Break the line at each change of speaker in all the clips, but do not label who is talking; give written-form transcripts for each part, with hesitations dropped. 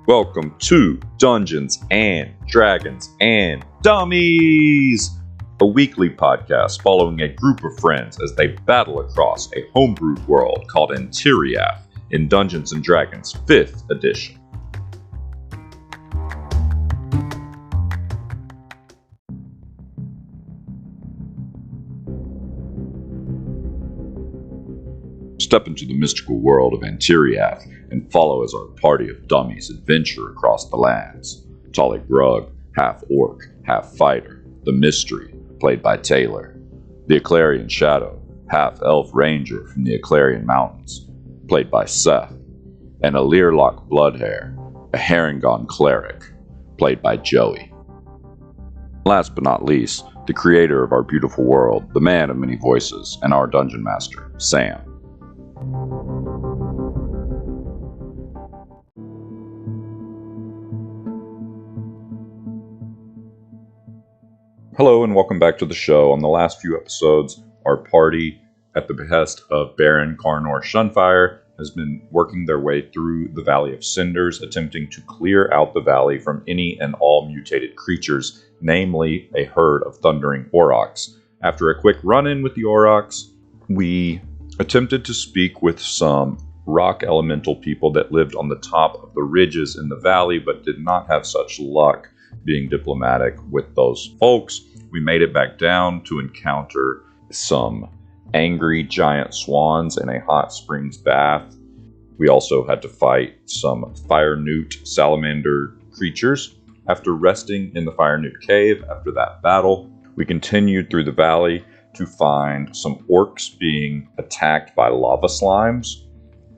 Welcome to Dungeons and Dragons and Dummies, a weekly podcast following a group of friends as they battle across a homebrewed world called Antiriath in Dungeons and Dragons 5th edition. Step into the mystical world of Antiriath and follow as our party of dummies adventure across the lands. Talik Grug, half orc, half fighter. The Mystery, played by Taylor. The Eclarian Shadow, half elf ranger from the Eclarian Mountains, played by Seth. And a Learlock Bloodhair, a Harengon cleric, played by Joey. Last but not least, the creator of our beautiful world, the man of many voices, and our dungeon master, Sam. Hello and welcome back to the show. On the last few episodes, our party, at the behest of Baron Carnor Shunfire, has been working their way through the Valley of Cinders, attempting to clear out the valley from any and all mutated creatures, namely a herd of thundering aurochs. After a quick run-in with the aurochs, we attempted to speak with some rock elemental people that lived on the top of the ridges in the valley, but did not have such luck being diplomatic with those folks. We made it back down to encounter some angry giant swans in a hot springs bath. We also had to fight some fire newt salamander creatures. After resting in the fire newt cave after that battle, we continued through the valley to find some orcs being attacked by lava slimes.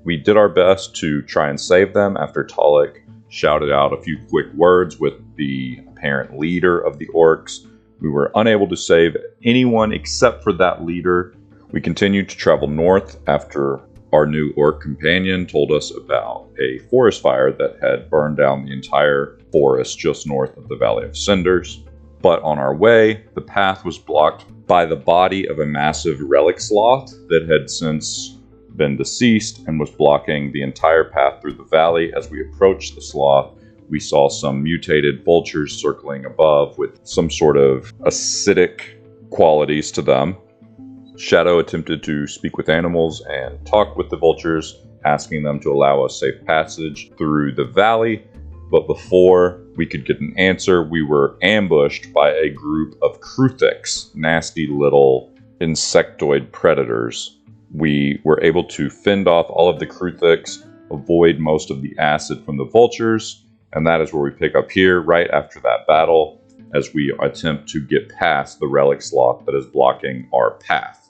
We did our best to try and save them after Talik shouted out a few quick words with the apparent leader of the orcs. We were unable to save anyone except for that leader. We continued to travel north after our new orc companion told us about a forest fire that had burned down the entire forest just north of the Valley of Cinders. But on our way, the path was blocked by the body of a massive relic sloth that had since been deceased and was blocking the entire path through the valley. As we approached the sloth, we saw some mutated vultures circling above with some sort of acidic qualities to them. Shadow attempted to speak with animals and talk with the vultures, asking them to allow us safe passage through the valley. But before we could get an answer, we were ambushed by a group of Kruthiks, nasty little insectoid predators. We were able to fend off all of the Kruthiks, avoid most of the acid from the vultures, and that is where we pick up here right after that battle as we attempt to get past the relic sloth that is blocking our path.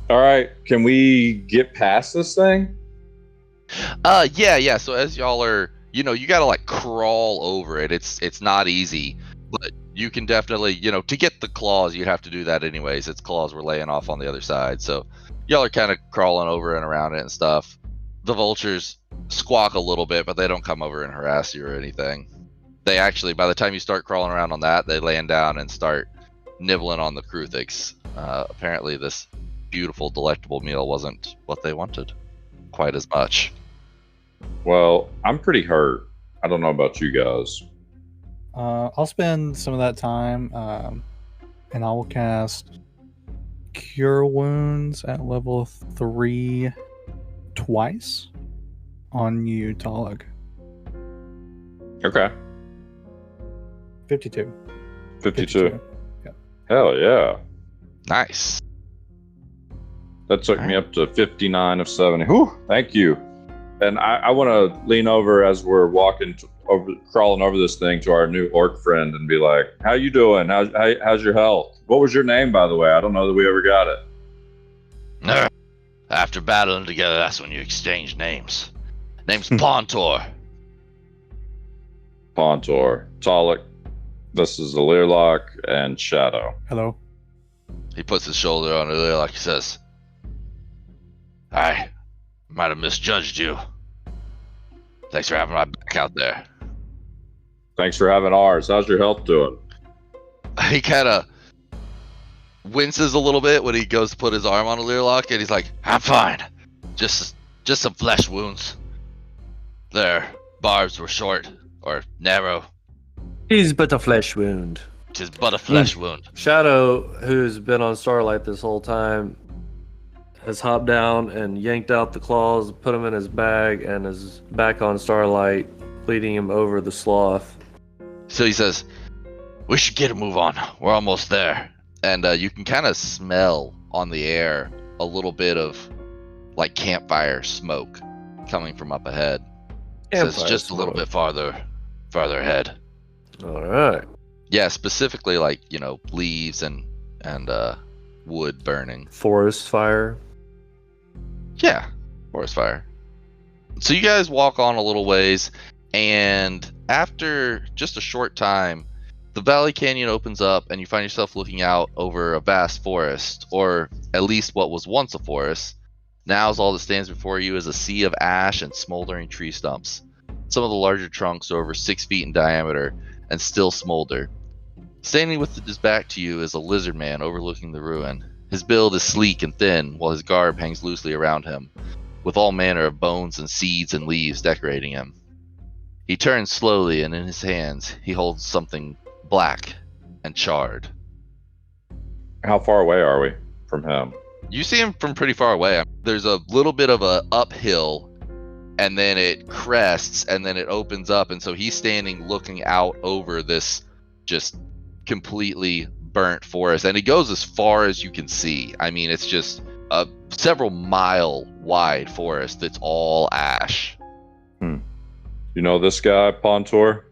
All right, can we get past this thing?
Yeah. So as y'all are, you gotta like crawl over it. It's not easy, but you can definitely, to get the claws, you'd have to do that anyways. Its claws were laying off on the other side, so y'all are kind of crawling over and around it and stuff. The vultures squawk a little bit, but they don't come over and harass you or anything. They actually, by the time you start crawling around on that, they land down and start nibbling on the Kruthiks. Apparently this beautiful, delectable meal wasn't what they wanted quite as much.
Well, I'm pretty hurt. I don't know about you guys.
I'll spend some of that time, and I will cast Cure Wounds at level 3 twice on you, Talik.
Okay.
52.
52.
Yeah.
Hell yeah.
Nice.
That took me up to 59 of 70. Whew, thank you. And I want to lean over as we're crawling over this thing to our new orc friend and be like, how you doing? How's your health? What was your name, by the way? I don't know that we ever got it.
After battling together, that's when you exchange names. Name's Pontor.
Pontor. Talik. This is the Learlock and Shadow.
Hello.
He puts his shoulder on the Learlock. He says, I might have misjudged you. Thanks for having my back out there.
Thanks for having ours. How's your health doing?
He kind of winces a little bit when he goes to put his arm on a Learlock, and he's like,
I'm fine. Just some flesh wounds. Their barbs were short or narrow.
He's but a flesh wound.
Just but a flesh wound.
Shadow, who's been on Starlight this whole time, has hopped down and yanked out the claws, put them in his bag, and is back on Starlight, leading him over the sloth.
So he says,
We should get a move on. We're almost there.
and you can kind of smell on the air a little bit of like campfire smoke coming from up ahead.
So it's just a little bit farther ahead.
All right.
Yeah, specifically like, you know, leaves and wood burning.
Forest fire.
Yeah, forest fire. So you guys walk on a little ways, and after just a short time, the Valley Canyon opens up, and you find yourself looking out over a vast forest, or at least what was once a forest. Now all that stands before you is a sea of ash and smoldering tree stumps. Some of the larger trunks are over 6 feet in diameter and still smolder. Standing with his back to you is a lizard man overlooking the ruin. His build is sleek and thin, while his garb hangs loosely around him, with all manner of bones and seeds and leaves decorating him. He turns slowly, and in his hands he holds something black and charred.
How far away are we from him?
You see him from pretty far away. There's a little bit of a uphill, and then it crests, and then it opens up, and so he's standing looking out over this just completely burnt forest, and it goes as far as you can see. I mean, it's just a several mile wide forest that's all ash.
You know this guy, Pontor?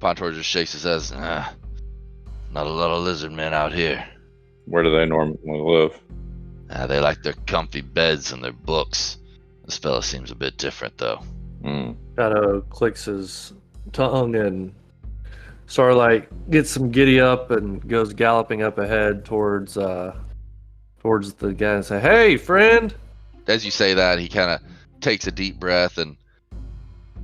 Pontor just shakes his head.
Not a lot of lizard men out here.
Where do they normally live?
They like their comfy beds and their books. This fella seems a bit different, though.
Shadow clicks his tongue, and Starlight gets some giddy up and goes galloping up ahead towards the guy and say, "Hey, friend!"
As you say that, he kind of takes a deep breath and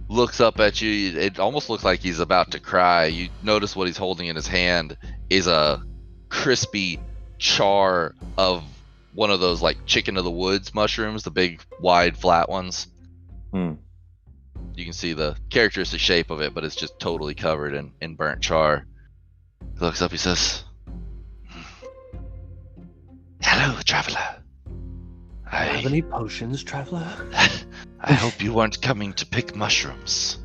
looks up at you. It almost looks like he's about to cry. You notice what he's holding in his hand is a crispy char of one of those like chicken of the woods mushrooms, the big wide flat ones. You can see the characteristic shape of it, but it's just totally covered in burnt char. He looks up, he says,
Hello, traveler.
Have any potions, traveler?
I hope you weren't coming to pick mushrooms.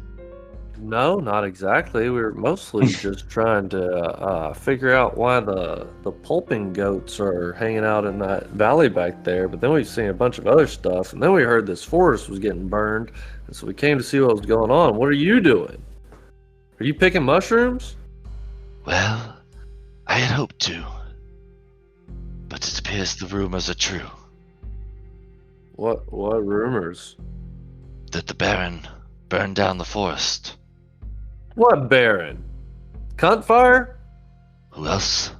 No, not exactly. We were mostly just trying to figure out why the pulping goats are hanging out in that valley back there. But then we've seen a bunch of other stuff, and then we heard this forest was getting burned, and so we came to see what was going on. What are you doing? Are you picking mushrooms?
Well, I had hoped to. But it appears the rumors are true.
What rumors?
That the Baron burned down the forest.
What Baron? Cuntfire?
Who else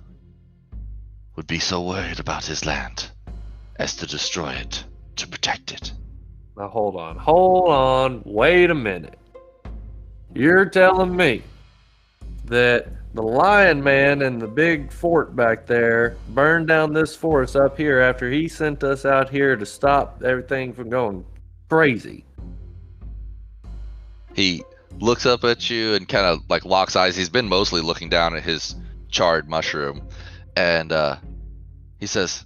would be so worried about his land as to destroy it, to protect it?
Now hold on, wait a minute. You're telling me that the Lion Man in the big fort back there burned down this forest up here after he sent us out here to stop everything from going crazy?
he looks up at you and kind of like locks eyes. He's been mostly looking down at his charred mushroom, and he says,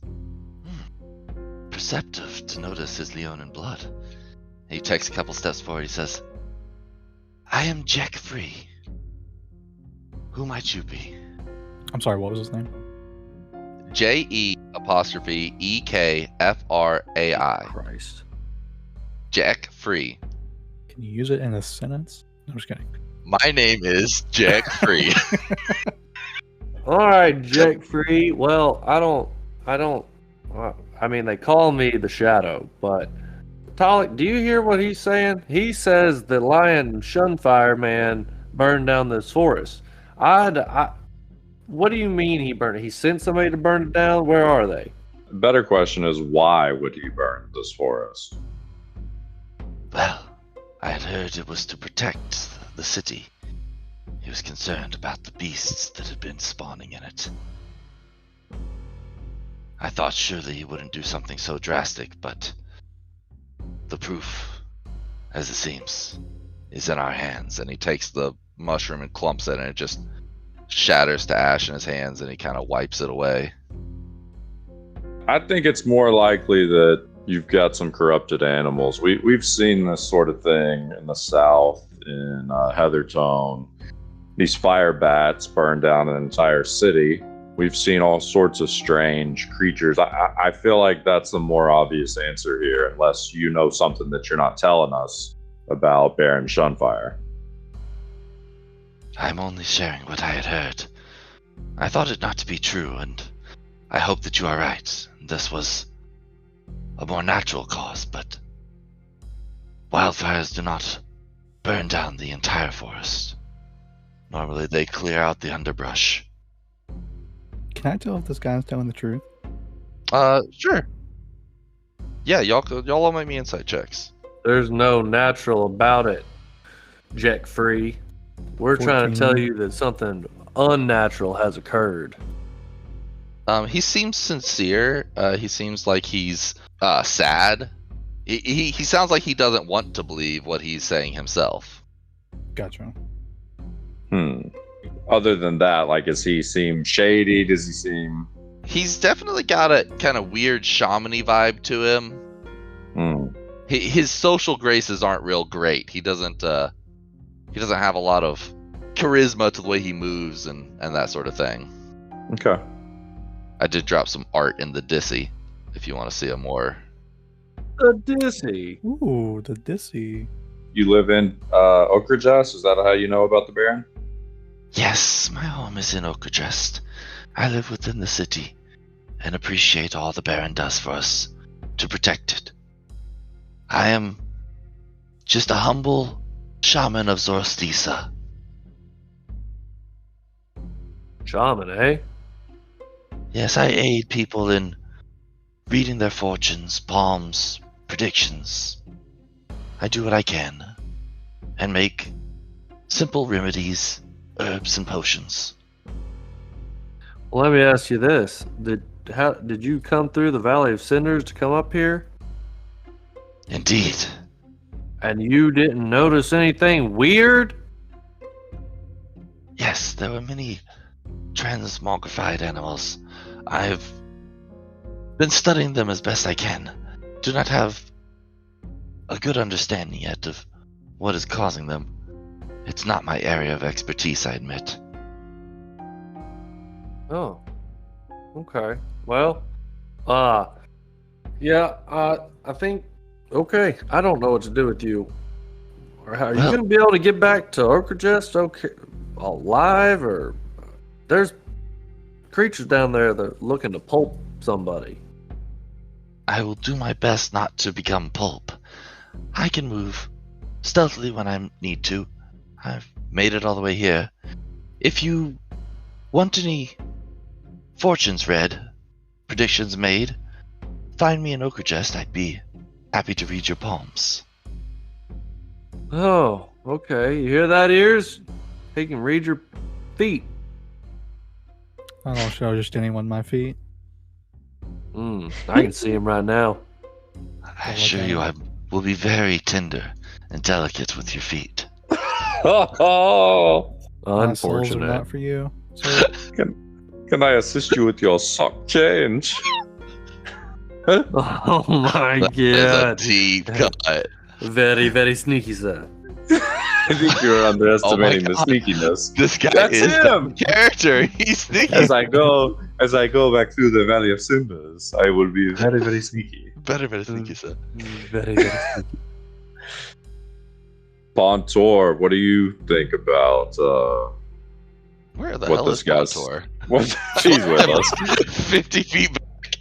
Perceptive to notice his Leonin blood. He takes a couple steps forward. He says, I am Jack Free. Who might you be?
I'm sorry, what was his name?
JE_EKFRAI.
Christ.
Jack Free.
Can you use it in a sentence? I'm just kidding.
My name is Jack Free.
All right, Jack Free. Well, I mean, they call me the Shadow, but Talik, do you hear what he's saying? He says the Lion Shunfire Man burned down this forest. What do you mean he burned it? He sent somebody to burn it down? Where are they?
The better question is, why would he burn this forest?
Well, I had heard it was to protect the city. He was concerned about the beasts that had been spawning in it. I thought surely he wouldn't do something so drastic, but the proof, as it seems, is in our hands.
And he takes the mushroom and clumps it, and it just shatters to ash in his hands, and he kind of wipes it away.
I think it's more likely that you've got some corrupted animals. We've seen this sort of thing in the south, in Heathertone. These fire bats burn down an entire city. We've seen all sorts of strange creatures. I feel like that's the more obvious answer here, unless you know something that you're not telling us about Baron Shunfire.
I'm only sharing what I had heard. I thought it not to be true, and I hope that you are right. This was a more natural cause, but wildfires do not burn down the entire forest. Normally they clear out the underbrush.
Can I tell if this guy's telling the truth?
Sure. Yeah, y'all all make me insight checks.
There's no natural about it, Jack Free. We're trying to tell
14.
you that something unnatural has occurred.
He seems sincere. He seems like he's sad. He sounds like he doesn't want to believe what he's saying himself.
Gotcha.
Other than that, like, does he seem shady? Does he seem...
He's definitely got a kind of weird shamany vibe to him. His social graces aren't real great. He doesn't have a lot of charisma to the way he moves and that sort of thing.
Okay.
I did drop some art in the Dissy if you want to see a more.
The Dissy.
Ooh, the Dissy.
You live in Oakridge? Is that how you know about the Baron?
Yes, my home is in Oakridge. I live within the city and appreciate all the Baron does for us to protect it. I am just a humble shaman of Zorstisa.
Shaman, eh?
Yes, I aid people in reading their fortunes, palms, predictions. I do what I can and make simple remedies, herbs, and potions.
Well, let me ask you this: did you come through the Valley of Cinders to come up here?
Indeed.
And you didn't notice anything weird?
Yes, there were many transmogrified animals. I've been studying them as best I can. Do not have a good understanding yet of what is causing them. It's not my area of expertise, I admit.
Oh, okay. Well, yeah, I think, okay, I don't know what to do with you. Are you
Well-
going to be able to get back to Oakridge okay, alive, or there's creatures down there that are looking to pulp somebody?
I will do my best not to become pulp. I can move stealthily when I need to. I've made it all the way here. If you want any fortunes read, predictions made, find me in Oakridge. I'd be happy to read your palms.
Oh, okay. You hear that, ears? He can read your feet.
I don't show just anyone my feet.
I can see him right now.
I assure you I will be very tender and delicate with your feet.
Oh,
My souls are
Unfortunate.
not for you. So,
can I assist you with your sock change?
Oh my
That is a
god.
deep cut.
Very, very sneaky, sir.
I think you're underestimating the
God.
sneakiness.
This guy
That's
is
him!
the character. He's sneaky.
As I go back through the Valley of Cinders, I will be very, very sneaky.
Better sneaky, sir.
Very, very sneaky.
Bontor, what do you think about
Where the
What
hell
this
is
guy's-
Montour?
what he's with us?
50 feet back.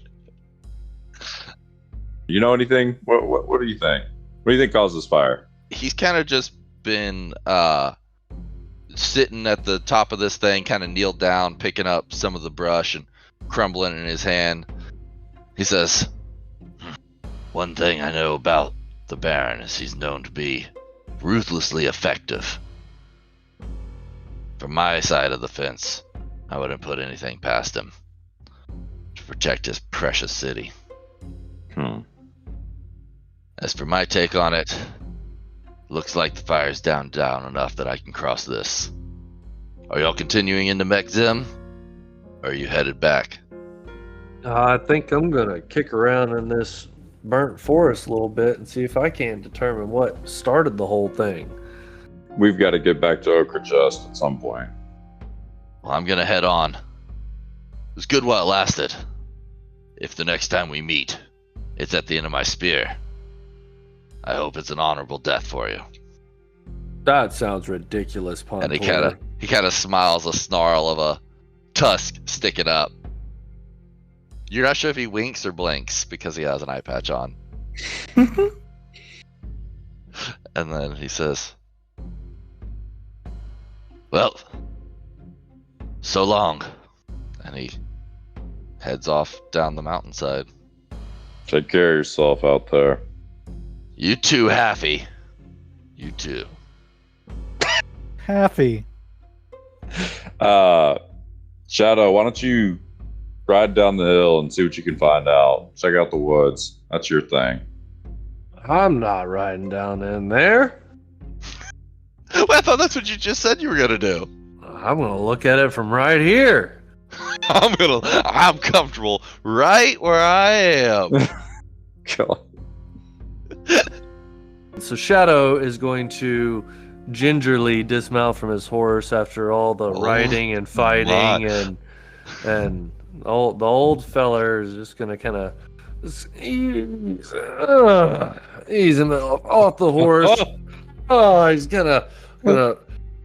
You know anything? What do you think? What do you think caused this fire?
He's kind of just been sitting at the top of this thing, kind of kneeled down, picking up some of the brush and crumbling it in his hand. He says,
One thing I know about the Baron is he's known to be ruthlessly effective. From my side of the fence, I wouldn't put anything past him. protect his precious city.
Hmm.
As for my take on it, looks like the fire's down enough that I can cross this. Are y'all continuing into Mekzim? Or are you headed back?
I think I'm gonna kick around in this burnt forest a little bit and see if I can determine what started the whole thing.
We've got to get back to Ochre Chest at some point.
Well, I'm gonna head on. It was good while it lasted. If the next time we meet, it's at the end of my spear, I hope it's an honorable death for you.
That sounds ridiculous, Pond.
And he kind of smiles, a snarl of a tusk sticking up. You're not sure if he winks or blinks because he has an eye patch on. And then he says, well, so long. And he heads off down the mountainside.
Take care of yourself out there.
You too, Haffy. You too.
Happy.
Shadow, why don't you ride down the hill and see what you can find out? Check out the woods. That's your thing.
I'm not riding down in there.
Well, I thought that's what you just said you were gonna do.
I'm gonna look at it from right here.
I'm comfortable right where I am.
God.
So Shadow is going to gingerly dismount from his horse after all the riding and fighting, and the old feller is just gonna kind of ease him off the horse. Oh, he's gonna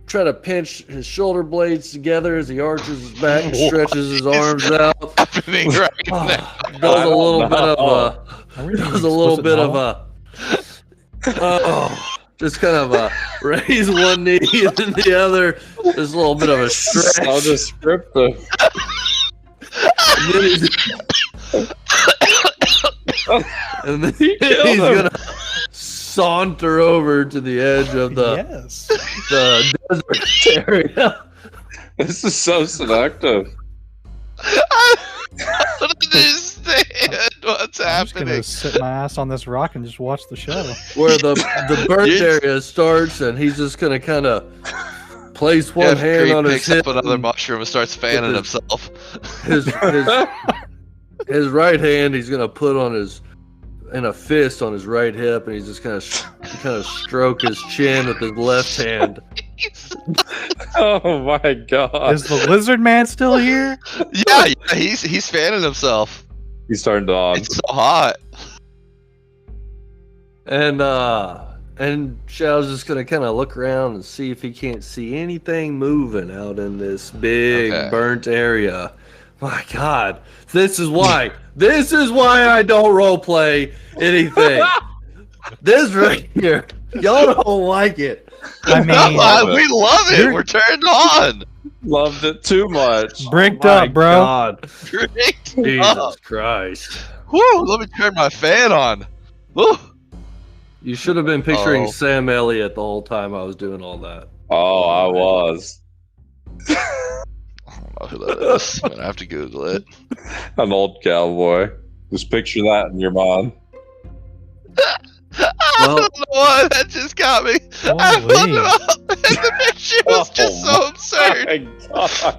try to pinch his shoulder blades together as he arches his back and stretches his arms out.
Happening right now.
Does a little bit of a just kind of raise one knee and then the other. There's a little bit of a stretch.
So descriptive.
And then he's gonna saunter over to the edge of the desert area.
This is so seductive.
I don't understand what's
I'm just
happening.
gonna sit my ass on this rock and just watch the show.
Where the burnt area starts, and he's just gonna kind of place one hand on his
picks
hip.
up another mushroom and starts fanning
his-
himself.
His right hand he's gonna put on in a fist on his right hip, and he's just kind of stroke his chin with his left hand.
Oh my god.
Is the lizard man still here?
Yeah, he's fanning himself.
He's turned on.
It's so hot.
And Shadow's just gonna kind of look around and see if he can't see anything moving out in this big burnt area. My God, this is why I don't roleplay anything. This right here, y'all don't like it.
I mean,
We love it. We're turned on.
Loved it too much.
bricked
My
up, bro.
God.
Great.
Jesus Christ.
Woo, let me turn my fan on. Woo.
You should have been picturing
Oh.
Sam Elliott the whole time I was doing all that.
Oh, I was.
I don't know who that is. I'm gonna have to Google it.
An old cowboy. Just picture that in your mind.
I don't know why that just got me. I don't know. The picture was just so absurd.
My God.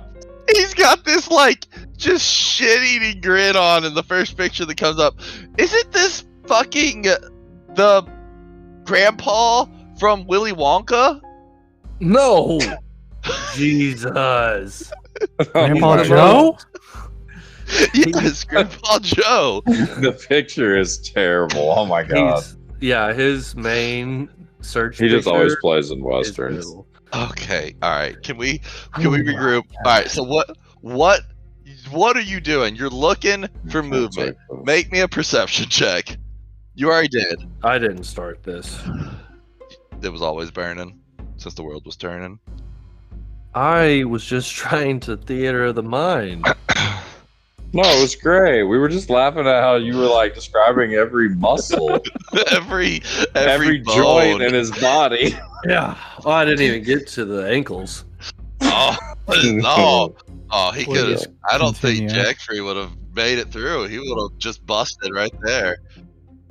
He's got this like just shit-eating grin on in the first picture that comes up. Isn't this fucking the grandpa from Willy Wonka?
No. Jesus.
Grandpa
my
Joe?
Yes, Grandpa Joe.
God. The picture is terrible. Oh my God.
His main search.
He just always
picture
plays in
is
westerns.
middle.
Okay, all right. Can we regroup? All right. So what are you doing? You're looking for movement. Make me a perception check. You already did.
I didn't start this.
It was always burning since the world was turning.
I was just trying to theater of the mind.
No, it was great. We were just laughing at how you were like describing every muscle,
every
every
bone.
joint in his body.
Yeah. Oh, I didn't even get to the ankles.
Oh no! Oh, he
Please
could. I don't think
continue.
Jackfrey would have made it through. He would have just busted right there.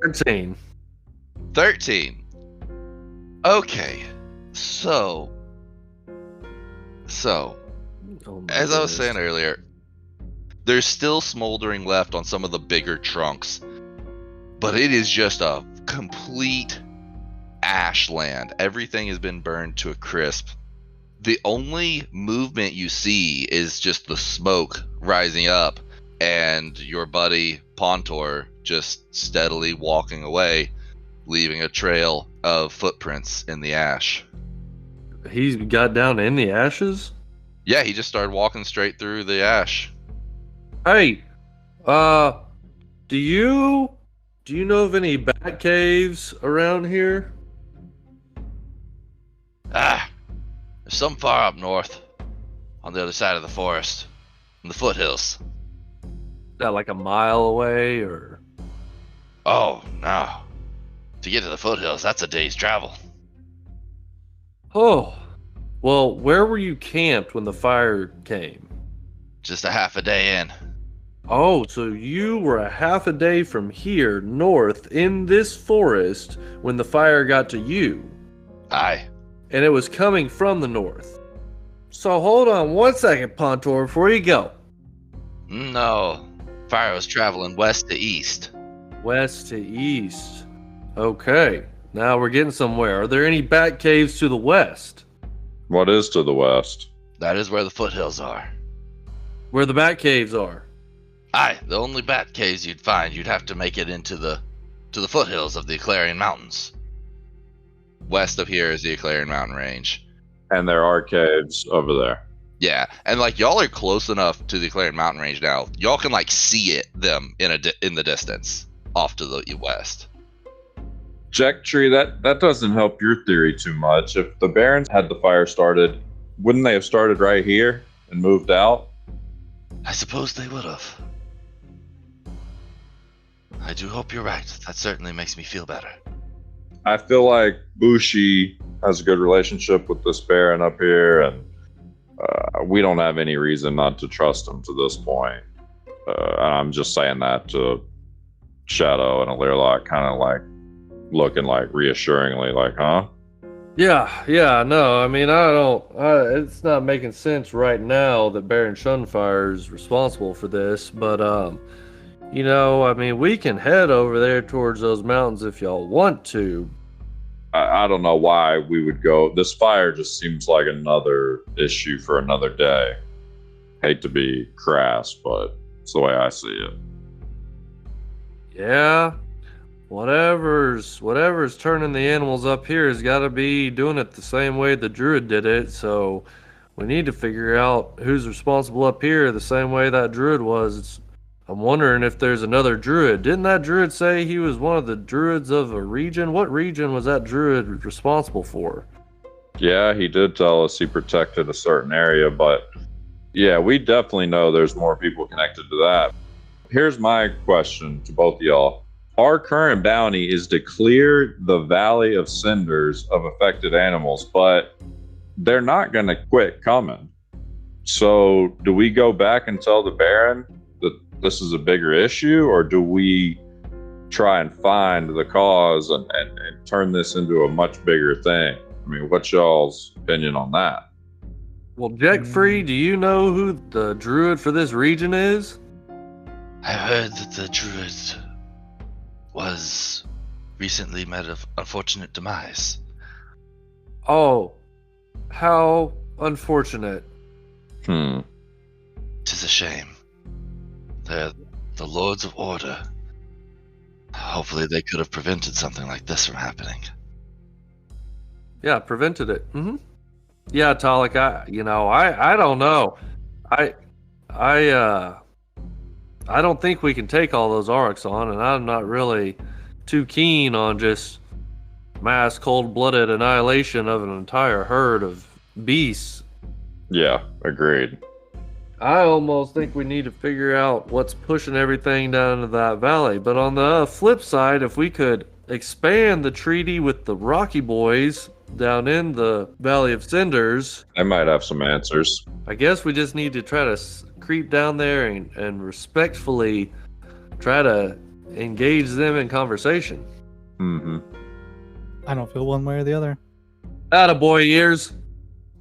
13.
13. Okay. So,
Oh my
as I was
goodness.
saying earlier, there's still smoldering left on some of the bigger trunks, but it is just a complete ash land. Everything has been burned to a crisp. The only movement you see is just the smoke rising up and your buddy Pontor just steadily walking away, leaving a trail of footprints in the ash.
He's got down in the ashes?
Yeah, he just started walking straight through the ash.
Hey, do you know of any bat caves around here?
Ah, there's some far up north, on the other side of the forest, in the foothills.
Is that like a mile away, or?
Oh, no. To get to the foothills, that's a day's travel.
Oh, well, where were you camped when the fire came?
Just a half a day in.
Oh, so you were a half a day from here, north, in this forest, when the fire got to you.
Aye.
And it was coming from the north. So hold on one second, Pontor, before you go.
No. Fire was traveling west to east.
West to east. Okay, now we're getting somewhere. Are there any bat caves to the west?
What is to the west?
That is where the foothills are.
Where the bat caves are?
Aye, the only bat caves you'd find, you'd have to make it into the foothills of the Clarion Mountains.
West of here is the Clarion Mountain Range.
And there are caves over there.
Yeah, and like y'all are close enough to the Clarion Mountain Range now. Y'all can like see them in the distance off to the west.
Jack Tree, that doesn't help your theory too much. If the Barons had the fire started, wouldn't they have started right here and moved out?
I suppose they would have. I do hope you're right. That certainly makes me feel better.
I feel like Bushi has a good relationship with this Baron up here, and we don't have any reason not to trust him to this point. And I'm just saying that to Shadow and Alirlock, kind of like looking like reassuringly, like, huh?
Yeah, no, I mean, it's not making sense right now that Baron Shunfire is responsible for this, but, I mean, we can head over there towards those mountains if y'all want to.
I don't know why we would go. This fire just seems like another issue for another day. Hate to be crass, but it's the way I see it.
Yeah, whatever's turning the animals up here has got to be doing it the same way the druid did it, so we need to figure out who's responsible up here the same way that druid was. I'm wondering if there's another druid. Didn't that druid say he was one of the druids of a region? What region was that druid responsible for?
Yeah, he did tell us he protected a certain area, but yeah, we definitely know there's more people connected to that. Here's my question to both of y'all. Our current bounty is to clear the Valley of Cinders of affected animals, but they're not going to quit coming. So do we go back and tell the Baron that this is a bigger issue, or do we try and find the cause and turn this into a much bigger thing? I mean, what's y'all's opinion on that?
Well, Jack Free, do you know who the druid for this region is?
I heard that the druid was recently met of unfortunate demise.
Oh, how unfortunate.
'Tis a shame. They're the Lords of Order. Hopefully they could have prevented something like this from happening.
Yeah, prevented it. Mm-hmm. Yeah, Talik, I don't know. I don't think we can take all those Aurochs on, and I'm not really too keen on just mass cold-blooded annihilation of an entire herd of beasts.
Yeah, agreed.
I almost think we need to figure out what's pushing everything down to that valley. But on the flip side, if we could expand the treaty with the Rocky Boys, down in the Valley of Cinders.
They might have some answers.
I guess we just need to try to creep down there and respectfully try to engage them in conversation.
Mm-hmm.
I don't feel one way or the other.
Attaboy ears.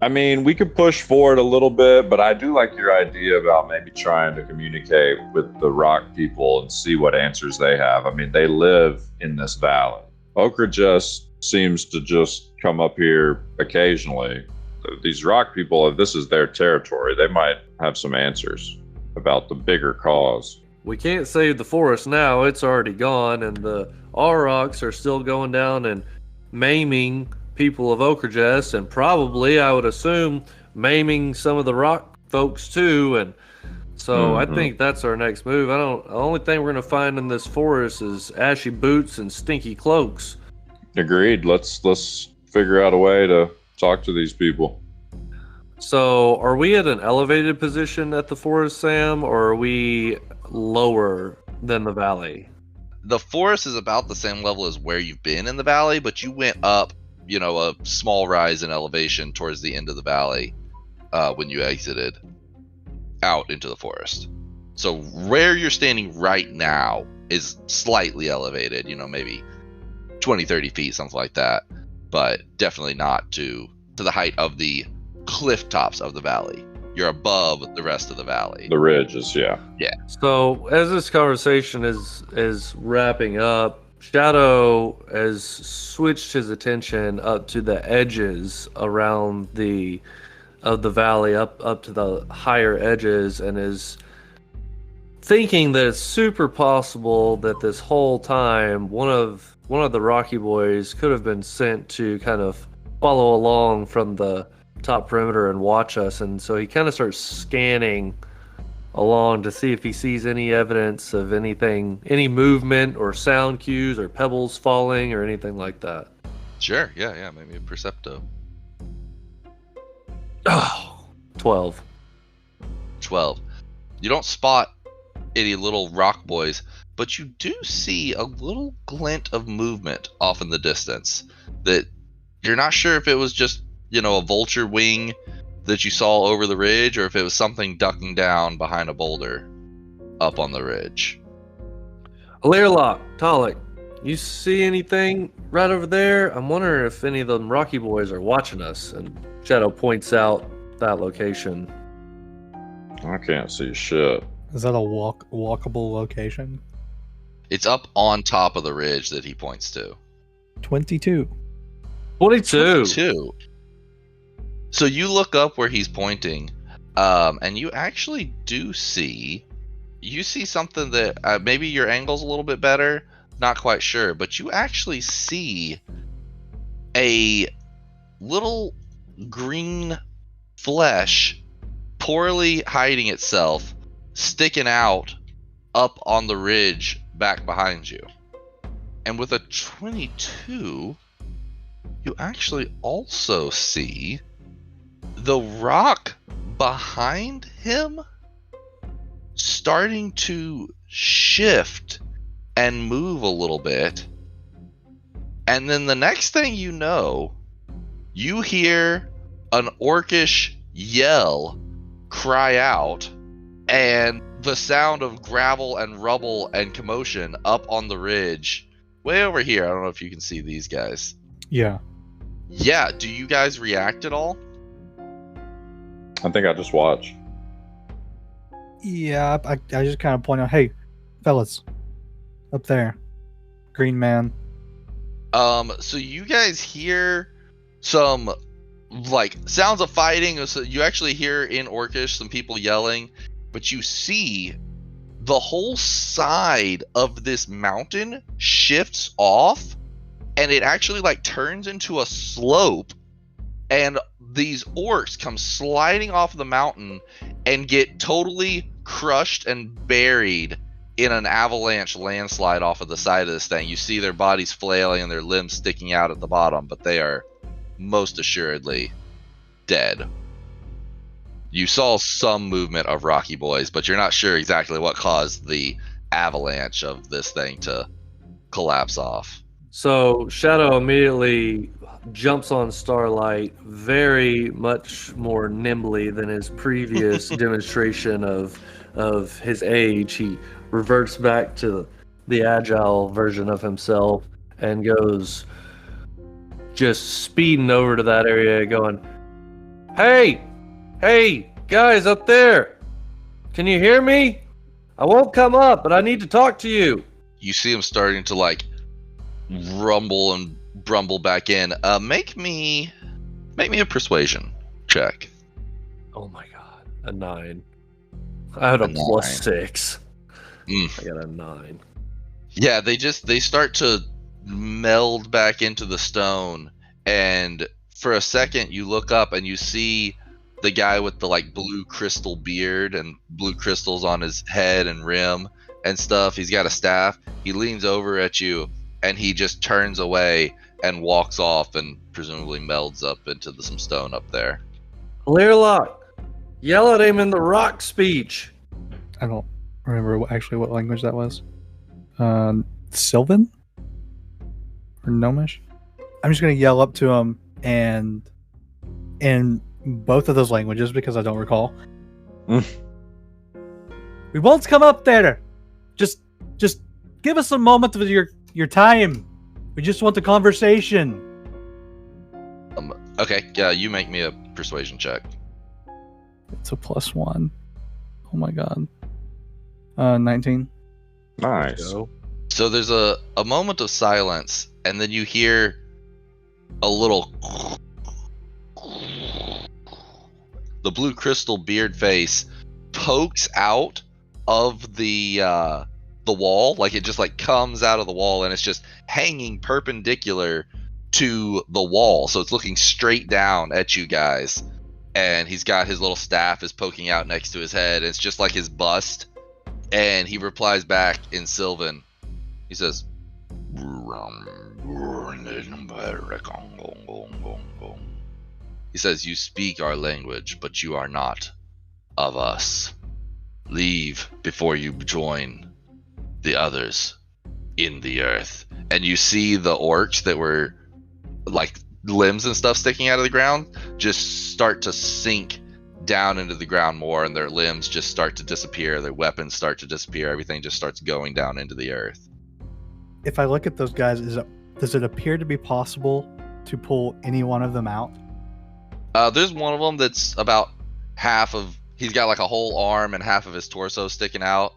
I mean, we could push forward a little bit, but I do like your idea about maybe trying to communicate with the rock people and see what answers they have. I mean, they live in this valley. Okra just seems to just come up here occasionally. These rock people, if this is their territory, they might have some answers about the bigger cause.
We can't save the forest now. It's already gone, and the Aurochs are still going down and maiming people of Okrajest, and probably, I would assume, maiming some of the rock folks too. And so I think that's our next move. The only thing we're gonna find in this forest is ashy boots and stinky cloaks.
Agreed. Let's figure out a way to talk to these people.
So are we at an elevated position at the forest, Sam, or are we lower than the valley?
The forest is about the same level as where you've been in the valley, but you went up, a small rise in elevation towards the end of the valley when you exited out into the forest. So where you're standing right now is slightly elevated, maybe 20, 30 feet, something like that, but definitely not to the height of the cliff tops of the valley. You're above the rest of the valley.
The ridges, yeah.
So as this conversation is wrapping up, Shadow has switched his attention up to the edges around the valley, up to the higher edges, and is thinking that it's super possible that this whole time one of the Rocky Boys could have been sent to kind of follow along from the top perimeter and watch us. And so he kind of starts scanning along to see if he sees any evidence of anything, any movement or sound cues or pebbles falling or anything like that.
Sure, yeah, maybe a Percepto.
Oh, 12.
12. You don't spot any little rock boys, but you do see a little glint of movement off in the distance that you're not sure if it was just, a vulture wing that you saw over the ridge, or if it was something ducking down behind a boulder up on the ridge.
Learlock, Talik, you see anything right over there? I'm wondering if any of them Rocky Boys are watching us. And Shadow points out that location.
I can't see shit.
Is that a walkable location?
It's up on top of the ridge that he points to.
22.
22.
22. So you look up where he's pointing, and you actually do see something that maybe your angle's a little bit better, not quite sure, but you actually see a little green flesh poorly hiding itself, sticking out up on the ridge back behind you. And with a 22, you actually also see the rock behind him starting to shift and move a little bit. And then the next thing you know, you hear an orcish yell cry out, and the sound of gravel and rubble and commotion up on the ridge way over here. I don't know if you can see these guys.
Yeah.
Yeah, do you guys react at all?
I think I just watch.
Yeah, I just kind of point out, hey, fellas, up there, green man.
So you guys hear some sounds of fighting. So you actually hear in Orcish some people yelling, but you see the whole side of this mountain shifts off, and it actually turns into a slope, and these orcs come sliding off the mountain and get totally crushed and buried in an avalanche landslide off of the side of this thing. You see their bodies flailing and their limbs sticking out at the bottom, but they are most assuredly dead. You saw some movement of Rocky Boys, but you're not sure exactly what caused the avalanche of this thing to collapse off.
So Shadow immediately jumps on Starlight very much more nimbly than his previous demonstration of his age. He reverts back to the agile version of himself and goes just speeding over to that area going, Hey, guys up there, can you hear me? I won't come up, but I need to talk to you.
You see him starting to like rumble and brumble back in. Make me a persuasion check.
Oh my god, a 9. I had a
A
plus
9.
6. I got a 9.
Yeah, they start to meld back into the stone, and for a second you look up and you see the guy with the like blue crystal beard and blue crystals on his head and rim and stuff. He's got a staff. He leans over at you and he just turns away and walks off and presumably melds up into some stone up there.
Learlock, yell at him in the rock speech.
I don't remember what language that was. Sylvan? Or Gnomish? I'm just going to yell up to him and in both of those languages because I don't recall. We won't come up there. Just give us a moment of your time. We just want the conversation.
Okay, yeah, you make me a persuasion check.
It's a +1. Oh my god. 19.
Nice.
Go.
So there's a moment of silence, and then you hear a little. The blue crystal beard face pokes out of the wall, like it just like comes out of the wall, and it's just hanging perpendicular to the wall, so it's looking straight down at you guys. And he's got his little staff is poking out next to his head. It's just like his bust, and he replies back in Sylvan. He says, he says, you speak our language, but you are not of us. Leave before you join the others in the earth. And you see the orcs that were like limbs and stuff sticking out of the ground just start to sink down into the ground more, and their limbs just start to disappear, their weapons start to disappear, everything just starts going down into the earth.
If I look at those guys, does it appear to be possible to pull any one of them out?
There's one of them that's about half of, he's got like a whole arm and half of his torso sticking out.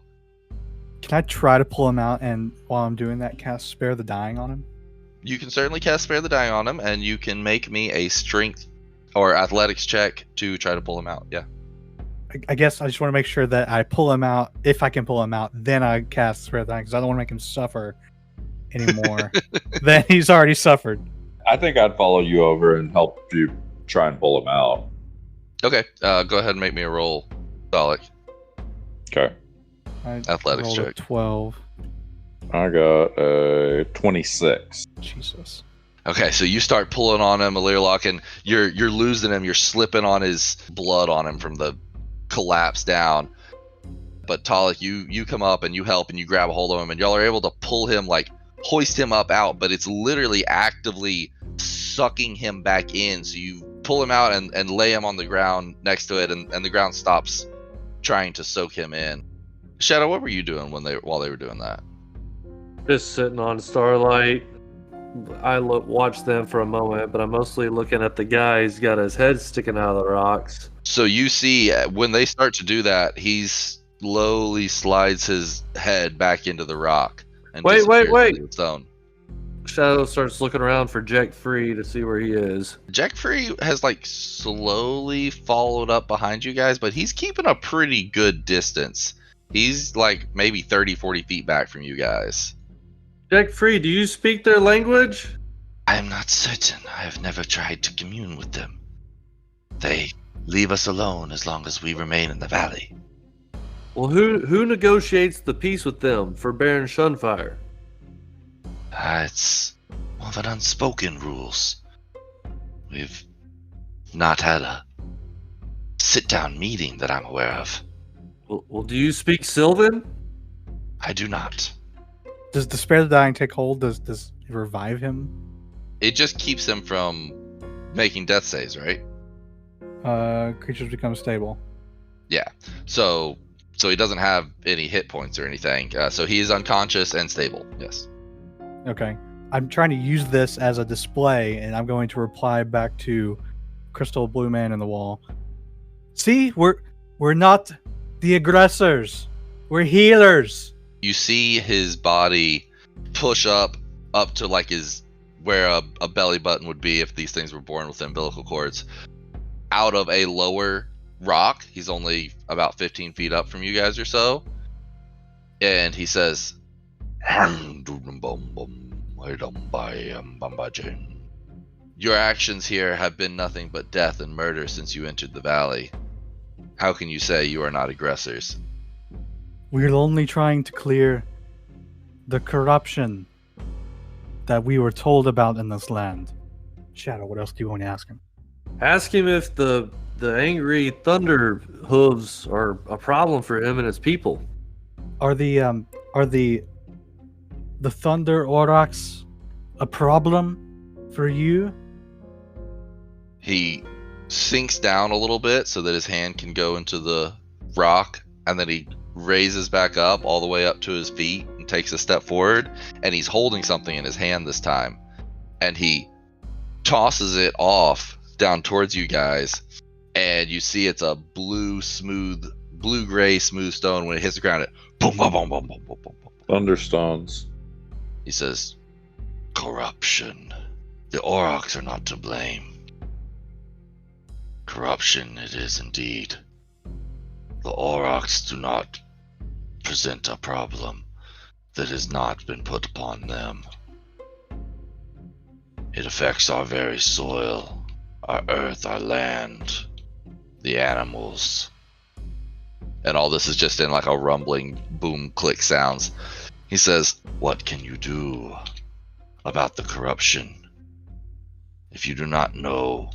Can I try to pull him out, and while I'm doing that, cast Spare the Dying on him?
You can certainly cast Spare the Dying on him, and you can make me a strength or athletics check to try to pull him out. Yeah.
I guess I just want to make sure that I pull him out. If I can pull him out, then I cast Spare the Dying, because I don't want to make him suffer anymore than he's already suffered.
I think I'd follow you over and help you try and pull him out.
Okay. Go ahead and make me a roll, Dalek.
Okay.
I
Athletics
rolled a
check.
12.
I got a 26.
Jesus.
Okay, so you start pulling on him, Learlock, and you're losing him. You're slipping on his blood on him from the collapse down. But Talik, you come up and you help and you grab a hold of him, and y'all are able to pull him, like hoist him up out, but it's literally actively sucking him back in. So you pull him out and lay him on the ground next to it, and the ground stops trying to soak him in. Shadow, what were you doing while they were doing that?
Just sitting on Starlight. I watch them for a moment, but I'm mostly looking at the guy. He's got his head sticking out of the rocks.
So you see, when they start to do that, he slowly slides his head back into the rock. And
Wait.
disappears into the stone.
Shadow starts looking around for Jack Free to see where he is.
Jack Free has like slowly followed up behind you guys, but he's keeping a pretty good distance. He's like maybe 30, 40 feet back from you guys.
Jack Free, do you speak their language?
I am not certain. I have never tried to commune with them. They leave us alone as long as we remain in the valley.
Well, who negotiates the peace with them for Baron Shunfire?
It's more of an unspoken rules. We've not had a sit-down meeting that I'm aware of.
Well, do you speak Sylvan?
I do not.
Does the Spare the Dying take hold? Does revive him?
It just keeps him from making death saves, right?
Creatures become stable.
Yeah. So he doesn't have any hit points or anything. So he is unconscious and stable. Yes.
Okay. I'm trying to use this as a display, and I'm going to reply back to Crystal Blue Man in the wall. See, we're not the aggressors. We're healers.
You see his body push up to like his where a belly button would be if these things were born with umbilical cords, out of a lower rock. He's only about 15 feet up from you guys or so, and he says, "Your actions here have been nothing but death and murder since you entered the valley. How can you say you are not aggressors?"
We're only trying to clear the corruption that we were told about in this land. Shadow, what else do you want to ask him?
Ask him if the angry thunder hooves are a problem for him and his people.
Are the thunder aurochs a problem for you?
He sinks down a little bit so that his hand can go into the rock, and then he raises back up all the way up to his feet and takes a step forward, and he's holding something in his hand this time, and he tosses it off down towards you guys, and you see it's a blue gray smooth stone. When it hits the ground, it boom boom boom boom boom boom boom.
Thunderstones.
He says, "Corruption. The aurochs are not to blame. Corruption it is indeed. The aurochs do not present a problem that has not been put upon them. It affects our very soil, our earth, our land, the animals." And all this is just in like a rumbling boom click sounds. He says, "What can you do about the corruption? If you do not know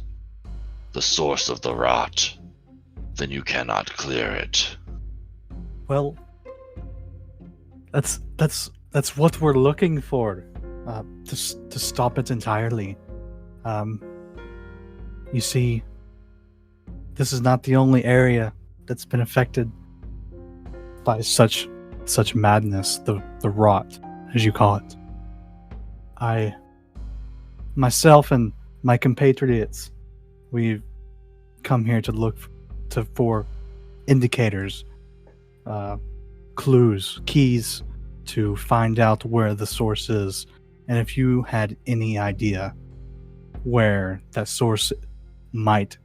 the source of the rot, then you cannot clear it."
Well, that's what we're looking for, to stop it entirely. You see, this is not the only area that's been affected by such madness, the rot, as you call it. I, myself and my compatriots, we've come here to look for indicators, clues, keys to find out where the source is. And if you had any idea where that source might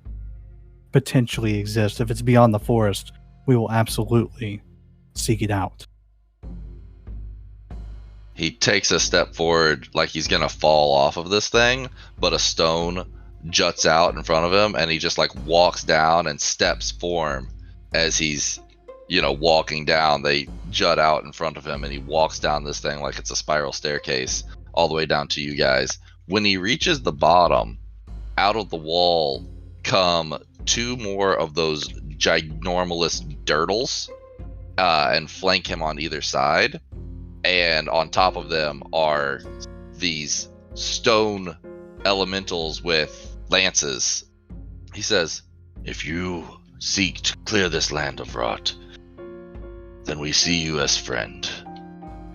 potentially exist, if it's beyond the forest, we will absolutely seek it out.
He takes a step forward like he's gonna fall off of this thing, but a stone juts out in front of him, and he just like walks down, and steps form as he's walking down. They jut out in front of him, and he walks down this thing like it's a spiral staircase all the way down to you guys. When he reaches the bottom, out of the wall come two more of those ginormous dirtles, and flank him on either side. And on top of them are these stone elementals with lances. He says, "If you seek to clear this land of rot, then we see you as friend."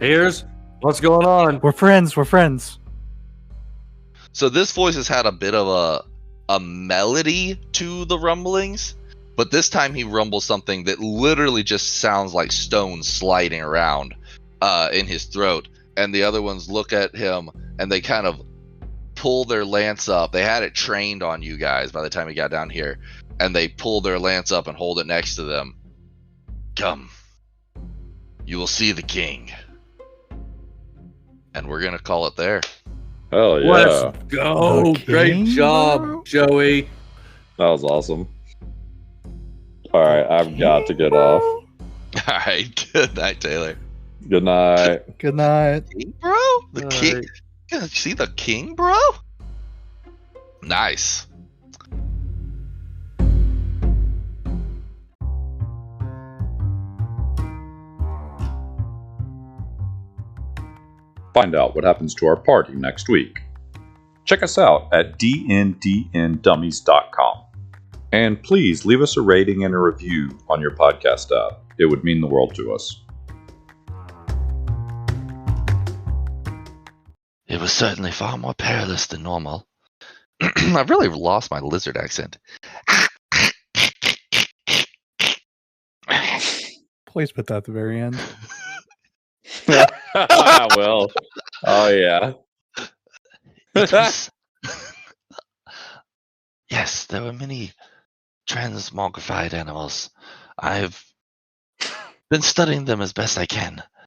Here's what's going on.
We're friends.
So this voice has had a bit of a melody to the rumblings, but this time he rumbles something that literally just sounds like stones sliding around in his throat. And the other ones look at him, and they kind of pull their lance up. They had it trained on you guys by the time he got down here, and they pull their lance up and hold it next to them. "Come, you will see the king." And we're gonna call it there.
Hell yeah.
Let's go. Great job, Joey.
That was awesome. Alright, I've got to get off.
All right. Good night, Taylor.
Good night.
Good night.
King, bro? The king? You see the king, bro? Nice.
Find out what happens to our party next week. Check us out at dndndummies.com. And please leave us a rating and a review on your podcast app. It would mean the world to us.
It was certainly far more perilous than normal.
I've really lost my lizard accent.
Please put that at the very end.
Well, oh yeah.
It was... Yes, there were many transmogrified animals. I've been studying them as best I can.